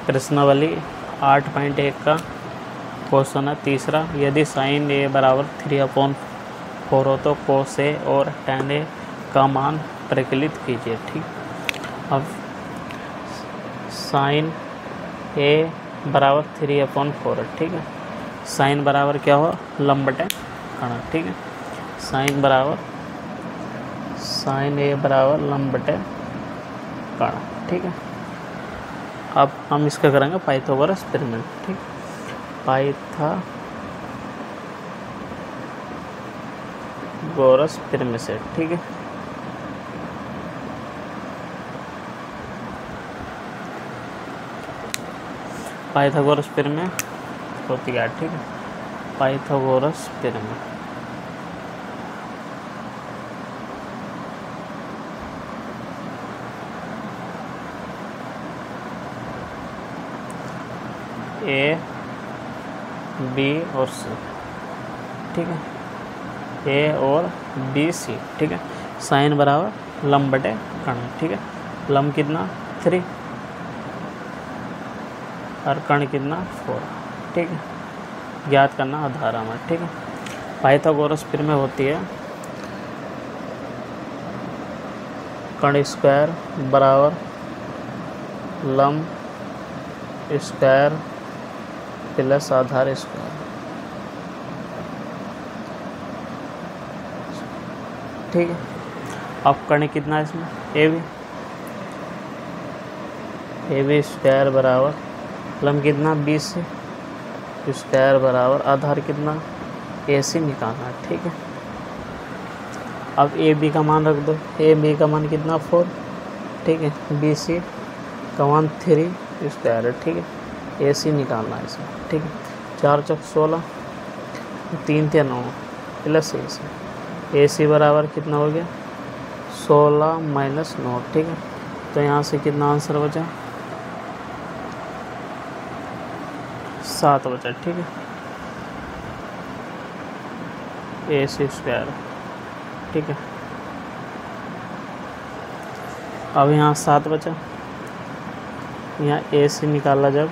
प्रश्नावली 8.1 का क्वेश्चन है तीसरा, यदि साइन ए बराबर 3/4 हो तो कोस ए और tan ए का मान परिकलित कीजिए। ठीक, अब साइन ए बराबर 3/4 है। ठीक है, साइन बराबर क्या हो, लंब बटे कर्ण। ठीक है, साइन ए बराबर लंब बटे कर्ण। ठीक है, अब हम इसका करेंगे पाइथागोरस प्रमेय। ठीक, पाइथागोरस प्रमेय से। ठीक है, पाइथागोरस प्रमेय होती है। ठीक है, पाइथागोरस प्रमेय ए बी और सी। ठीक है, ए और बी सी। ठीक है, साइन बराबर लंब बटे कर्ण। ठीक है, लंब कितना 3 और कर्ण कितना 4। ठीक है, ज्ञात करना आधार हमें। ठीक है, पाइथागोरस प्रमेय होती है कर्ण स्क्वायर बराबर लंब स्क्वायर प्लस आधार स्क्वायर। ठीक है, अब कर्ण कितना है इसमें, ए बी स्क्वायर बराबर लंब कितना 20 स्क्वायर बराबर आधार कितना ए सी निकालना। ठीक है, अब ए बी का मान रख दो, ए बी का मान कितना 4। ठीक है, बी सी का मान 3 स्क्वायर है। ठीक है, ए सी निकालना है इसमें। ठीक है, 4 चौक 16, 3 × 9 प्लस ए सी बराबर कितना हो गया 16 - 9। ठीक है, तो यहाँ से कितना आंसर बचा 7 बचा। ठीक है, ए सी स्क्वायर। ठीक है, अब यहाँ 7 बचा, यहाँ ए सी निकाला जब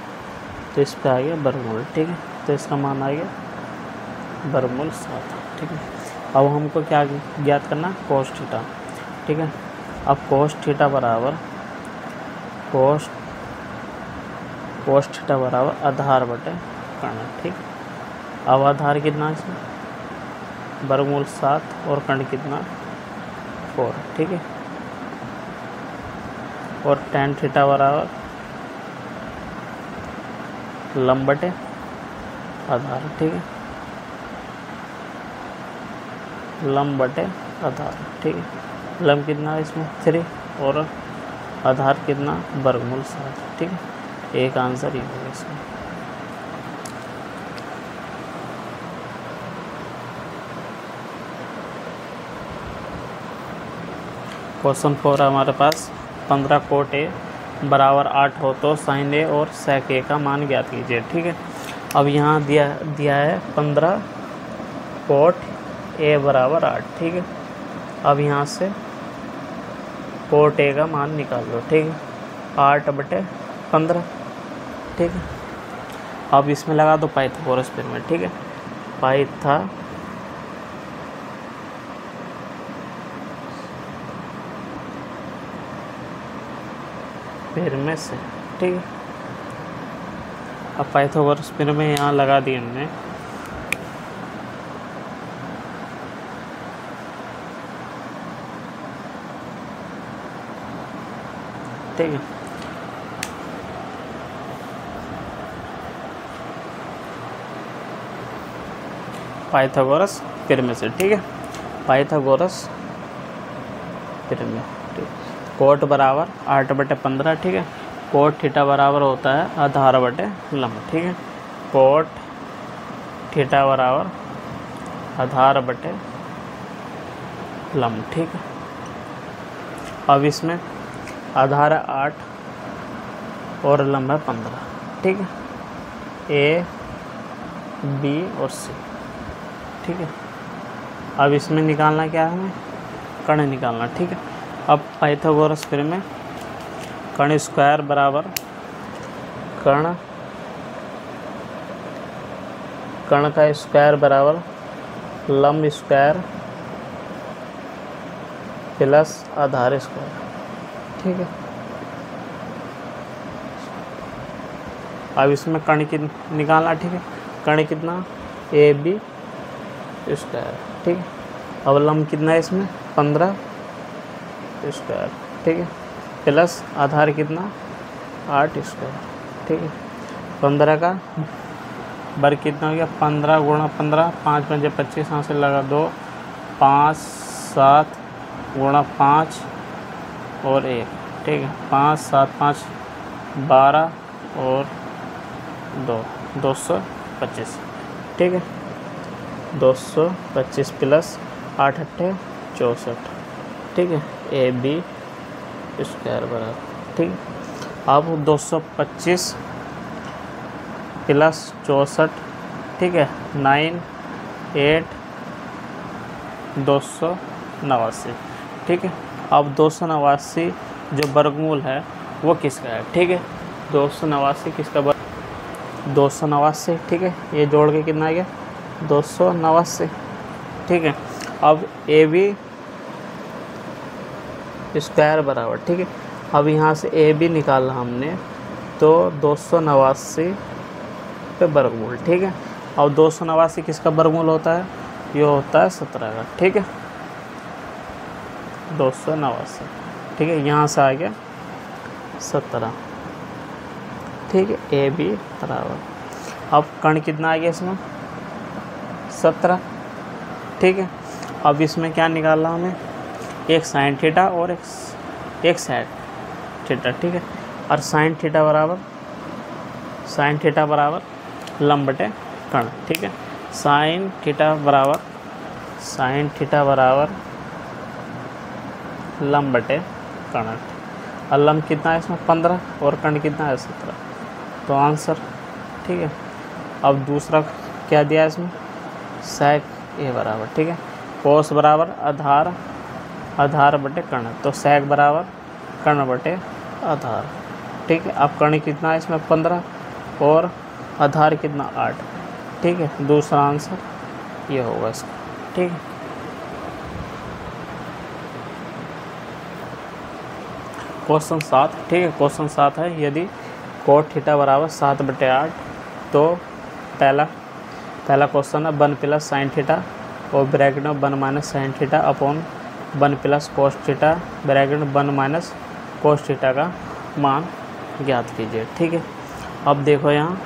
तो इस पर आ गया वर्गमूल। ठीक है, तो इसका मान आ गया वर्गमूल 7। ठीक है, अब हमको क्या ज्ञात करना, कोस थीटा। ठीक है, अब कोस थीटा बराबर आधार बटे कर्ण। ठीक, अब आधार कितना है इसमें वर्गमूल 7 और कर्ण कितना 4। ठीक है, और tan थीटा बराबर लंब बटे आधार। ठीक है, लंब बटे आधार। ठीक है, लंब कितना है इसमें 3 और आधार कितना वर्गमूल 7। ठीक है, एक आंसर ये होगा इसमें। क्वेश्चन 4 है हमारे पास, 15 कोट ए बराबर 8 हो तो साइन ए और सेक ए का मान ज्ञात कीजिए। ठीक है, अब यहाँ दिया है 15 कोट ए बराबर 8। ठीक है, अब यहाँ से कोट ए का मान निकाल लो। ठीक है, 8/15। ठीक है, अब इसमें लगा दो पाइथागोरस प्रमेय। ठीक है, प्रमेय से। ठीक है, अब पाइथागोरस प्रमेय यहाँ लगा दिए हमने। ठीक है, पाइथागोरस प्रमेय से। ठीक है, पाइथागोरस प्रमेय। कोट बराबर 8/15। ठीक है, कोट थीटा बराबर होता है आधार बटे लंब। ठीक है, कोट थीटा बराबर आधार बटे लंब। ठीक है, अब इसमें आधार है 8 और लंब है 15। ठीक है, ए बी और सी। ठीक है, अब इसमें निकालना क्या है हमें, कर्ण निकालना। ठीक है, अब पाइथागोरस प्रमेय कर्ण स्क्वायर बराबर कर्ण कर्ण का स्क्वायर बराबर लंब स्क्वायर प्लस आधार स्क्वायर। ठीक है, अब इसमें कर्ण की निकालना। ठीक है, कर्ण कितना ए बी स्क्वायर। ठीक है, अब लंब कितना है इसमें 15 स्क्वायर। ठीक है, प्लस आधार कितना 8 स्क्वायर। ठीक है, 15 का वर्ग कितना हो गया 15 गुणा 15, 5 पंजे 25, यहाँ से लगा 2, 5 7 गुणा 5 और 1। ठीक है, 5 7 5 12 और 2 225। ठीक है, 225 प्लस 8 8 64। ठीक है, ए बी स्क्वायर बराबर। ठीक है, अब 225 प्लस 64। ठीक है, 9 8 289। ठीक है, अब 289 जो वर्गमूल है वो किसका है। ठीक है, 289 किसका 289। ठीक है, ये जोड़ के कितना आ गया 289। ठीक है, अब ए बी स्क्वायर बराबर। ठीक है, अब यहाँ से ए बी निकालना हमने, तो 289 पे वर्गमूल। ठीक है, अब 289 किसका वर्गमूल होता है, ये होता है 17 का। ठीक है, 289। ठीक है, यहाँ से आ गया 17। ठीक है, ए बी बराबर। अब कर्ण कितना आ गया इसमें 17। ठीक है, अब इसमें क्या निकालना हमें, एक साइन थीटा और एक साइन थीटा। ठीक है, और साइन थीटा बराबर लंब बटे कर्ण। ठीक है, साइन थीटा बराबर लंब बटे कर्ण। और लंब कितना है इसमें 15 और कर्ण कितना है 17, तो आंसर। ठीक है, अब दूसरा क्या दिया है इसमें, सेक ए बराबर। ठीक है, कोस बराबर आधार बटे कर्ण, तो सेक बराबर कर्ण बटे आधार। ठीक है, अब कर्ण कितना है इसमें 15 और आधार कितना 8। ठीक है, दूसरा आंसर ये होगा इसका। ठीक है, क्वेश्चन 7। ठीक है, क्वेश्चन 7 है, यदि कोट थीटा बराबर 7/8, तो पहला क्वेश्चन है 1 प्लस साइन थीटा और ब्रैकेट में 1 minus sine theta upon 1 plus cos theta bracket में 1 माइनस कोस थीटा का मान ज्ञात कीजिए। ठीक है, अब देखो यहाँ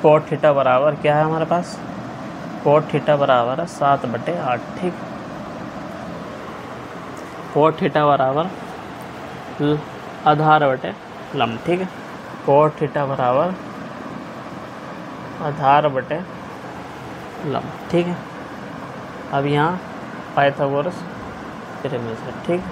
कोट थीटा बराबर क्या है हमारे पास, कोट थीटा बराबर है 7/8। ठीक, कोट थीटा बराबर आधार बटे लंब। ठीक है, कोट थीटा बराबर आधार बटे लंब। ठीक है, अब यहाँ पाइथागोरस पिरामिड है। ठीक,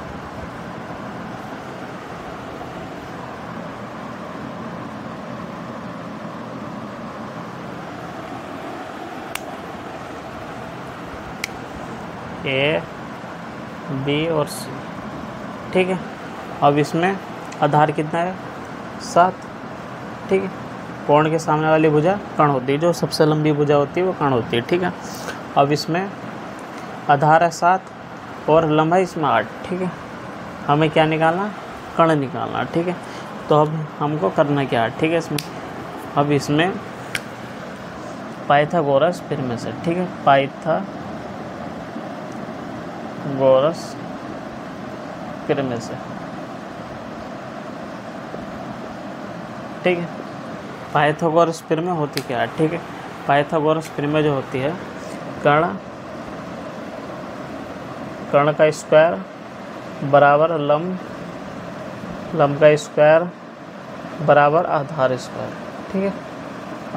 ए बी और सी। ठीक है, अब इसमें आधार कितना है 7। ठीक है, कोण के सामने वाली भुजा कर्ण होती है, जो सबसे लंबी भुजा होती है वो कर्ण होती है। ठीक है, अब इसमें आधार है 7 और लंब है इसमें 8। ठीक है, हमें क्या निकालना, कर्ण निकालना। ठीक है, तो अब हमको करना क्या है। ठीक है, अब इसमें पाइथागोरस पिरामिड से। ठीक है, पाइथागोरस पिरामिड से। ठीक है, पाइथागोरस पिरामिड होती क्या है। ठीक है, पाइथागोरस पिरामिड जो होती है, कर्ण का स्क्वायर बराबर लंब का स्क्वायर बराबर आधार स्क्वायर। ठीक है,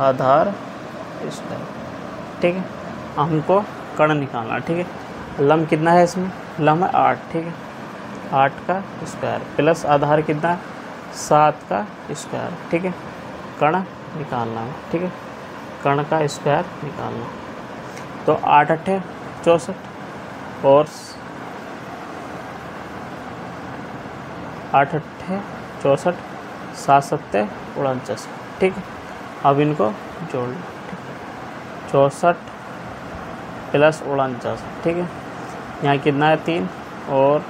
आधार स्क्वायर। ठीक है, हमको कर्ण निकालना। ठीक है, लंब कितना है इसमें, लंब है 8। ठीक है, 8 का स्क्वायर प्लस आधार कितना है 7 का स्क्वायर। ठीक है, कर्ण निकालना है। ठीक है, कर्ण का स्क्वायर निकालना, तो 8 8 64 और 8 अट्ठे 64, 7 सत्ते 49, ठीक है। अब इनको जोड़ लो, 64 प्लस 49, ठीक है। यहाँ कितना है 3 और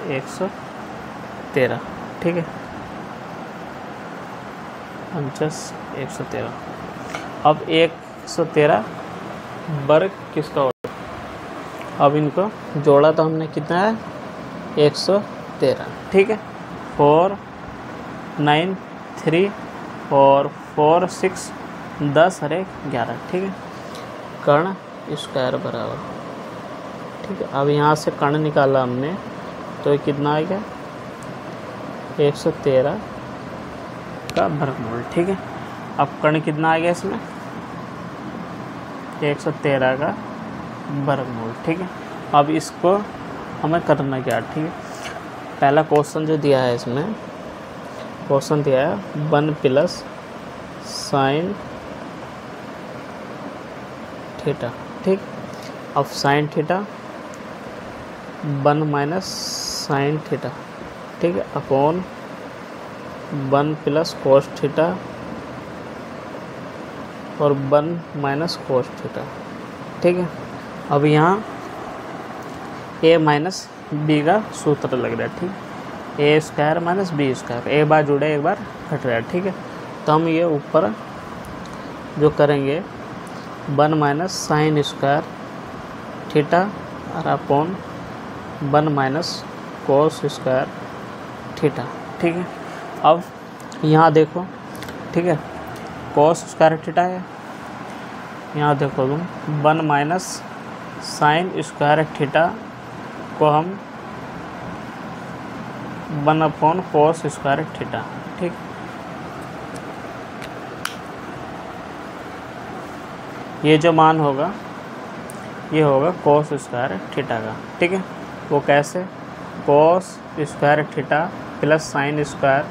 113, ठीक है। 49 113। अब 113 वर्ग किसका होगा? अब इनको जोड़ा तो हमने कितना है 113, ठीक है। 4 9 3 और 4 6 10 और 1 11, ठीक है। कर्ण स्क्वायर बराबर, ठीक है। अब यहाँ से कर्ण निकाला हमने तो ये कितना आ गया 113 का वर्गमूल, ठीक है। अब कर्ण कितना आ गया इसमें 113 का वर्गमूल, ठीक है। अब इसको हमें करना क्या, ठीक है। पहला क्वेश्चन जो दिया है इसमें क्वेश्चन दिया है 1 प्लस साइन थीटा, ठीक। अब sine theta 1 minus sine theta, ठीक है, अपॉन 1 प्लस कोस थीटा और 1 माइनस कोस थीटा, ठीक है। अब यहाँ a माइनस बी का सूत्र लग रहा है, ठीक। ए स्क्वायर माइनस बी स्क्वायर, एक बार जुड़े एक बार घट रहा है, ठीक है। तो हम ये ऊपर जो करेंगे 1 माइनस साइन स्क्वायर थीटा और upon 1 minus cos square theta, ठीक है। अब यहाँ देखो, ठीक है, कोस स्क्वायर थीटा है, यहाँ देखो तुम 1 माइनस साइन स्क्वायर थीटा को हम 1 अपॉन कोस स्क्वायर थीटा, ठीक। ये जो मान होगा ये होगा कोस स्क्वायर थीटा का, ठीक है। वो कैसे, cos square theta plus sine square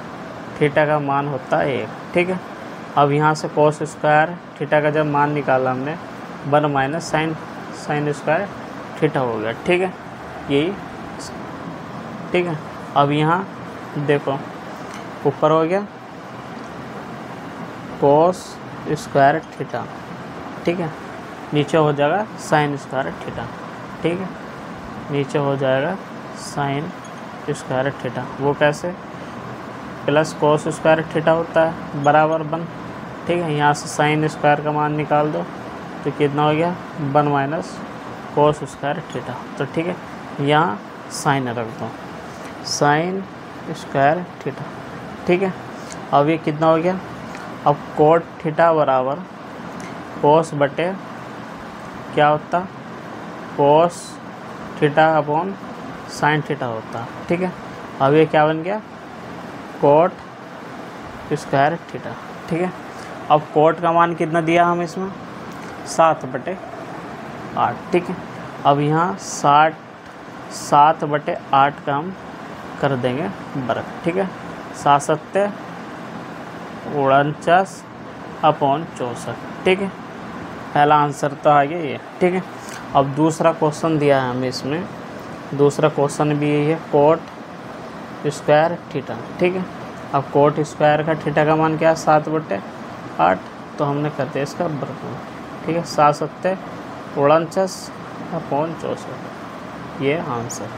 theta का मान होता है 1, ठीक है। अब यहाँ से कोस स्क्वायर थीटा का जब मान निकाला हमने 1 माइनस साइन स्क्वायर थीटा हो गया, ठीक है, यही, ठीक है। अब यहाँ देखो ऊपर हो गया कोस स्क्वायर थीटा, ठीक है, नीचे हो जाएगा साइन स्क्वायर थीटा, ठीक है, नीचे हो जाएगा साइन स्क्वायर थीटा। वो कैसे, प्लस कोस स्क्वायर थीटा होता है बराबर 1, ठीक है। यहाँ से साइन स्क्वायर का मान निकाल दो तो कितना हो गया 1 माइनस कोस स्क्वायर थीटा, तो ठीक है। यहाँ साइन रख दो, साइन स्क्वायर थीटा, ठीक है। अब ये कितना हो गया, अब कोट थीटा बराबर कोस बटे क्या होता, cos theta upon sine theta होता, ठीक है। अब ये क्या बन गया कोट स्क्वायर थीटा, ठीक है। अब कोट का मान कितना दिया हम इसमें 7/8, ठीक है। अब यहाँ 7/8 का हम कर देंगे वर्ग, ठीक है। 7 सत्ते 49 अपॉन 64, ठीक है। पहला आंसर तो आ गया ये, ठीक है। अब दूसरा क्वेश्चन दिया है हमें इसमें, दूसरा क्वेश्चन भी यही है कोट स्क्वायर थीटा, ठीक है। अब कोट स्क्वायर का थीटा का मान क्या है 7/8, तो हमने कर दिया इसका वर्गमूल, ठीक है। 7 सत्ते 49 अपॉन 64, ये आंसर।